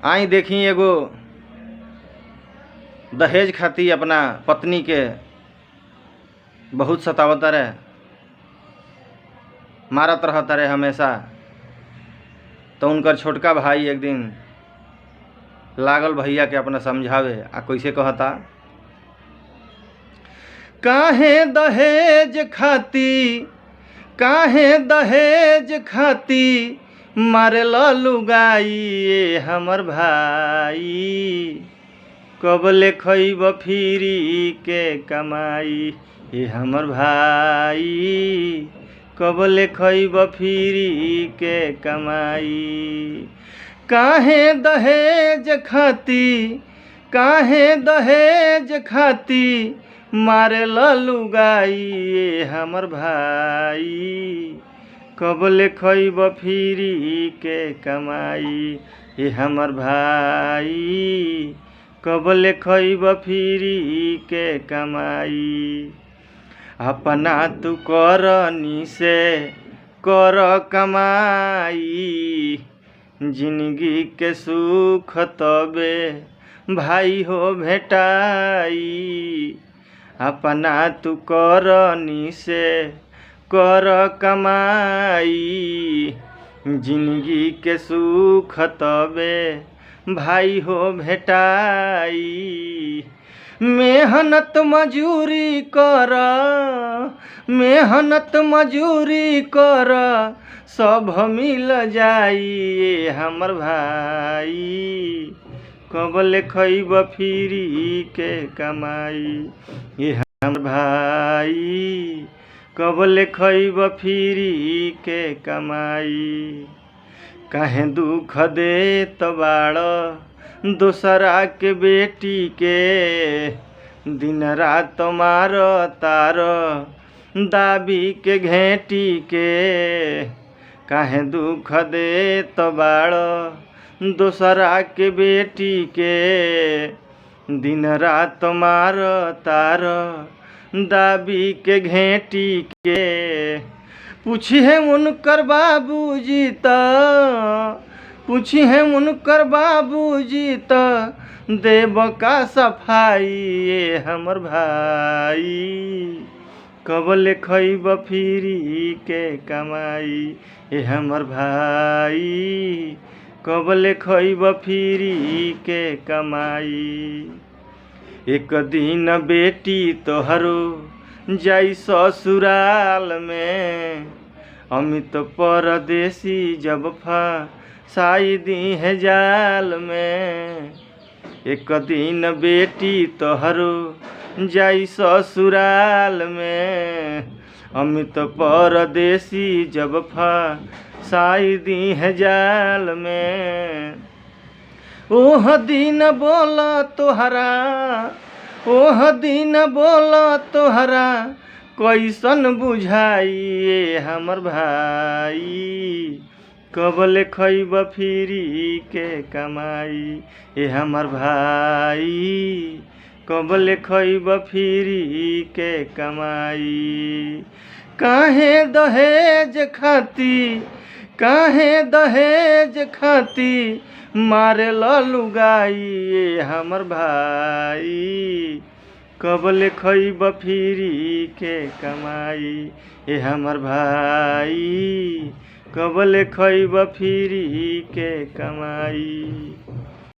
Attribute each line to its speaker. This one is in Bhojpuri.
Speaker 1: आई देखी एगो दहेज खाती अपना पत्नी के बहुत सतावत रहे, मारत रहत रहे हमेशा। तो उनकर छोटका भाई एक दिन लागल भैया के अपना समझावे, आ कैसे कहता, काहे दहेज खाती मारे लुगाई ये हमर भाई, कबले खइब फिरी के कमाई ये हमर भाई, कबले खइब फिरी के कमाई। काहे दहेज खाती मारे लुगाई ये हमर भाई, कबले खइब फिरी के कमाई ये हमर भाई, कबले खइब फिरी के कमाई। अपना तू करनी से कर कमाई, जिंदगी के सुख तबे भाई हो भेटाई। अपना तू करनी से कर कमाई, जिंदगी के सुख तबे भाई हो भेटाई। मेहनत मजूरी कर सब मिल जाई ये हमर भाई, कबले खइब फिरी के कमाई ये हमर भाई, कबले खइब फिरी के कमाई। काहे दुख देत बाड़ दोसरा के बेटी के, दिन रात मार तार दाबी के घेटी के। काहे दुख देत बाड़ दोसरा के बेटी के, दिन रात मार तार दाबी के घेटी के। पूछी है उनकर बाबूजी त देव का सफाई ये हमर भाई, कबले खइब फिरी के कमाई ये हमर भाई, कबले खइब फिरी के कमाई। एक दिन बेटी तोहरो जाई ससुराल में, अमित परदेसी जब फसाई दी है जाल में। एक दिन बेटी तोहरो जाई ससुराल में, अमित परदेसी जब फसाई दी है जाल में। ओह दिन बोला तोहरा कैसन बुझाई ये हमर भाई, कबले खइब फिरी के कमाई ये हमर भाई, कबले खइब फिरी के कमाई। काहे दहेज खाती मारे लुगाई ये हमर भाई, कबले खइब फिरी के कमाई ये हमर भाई, कबले खइब फिरी के कमाई।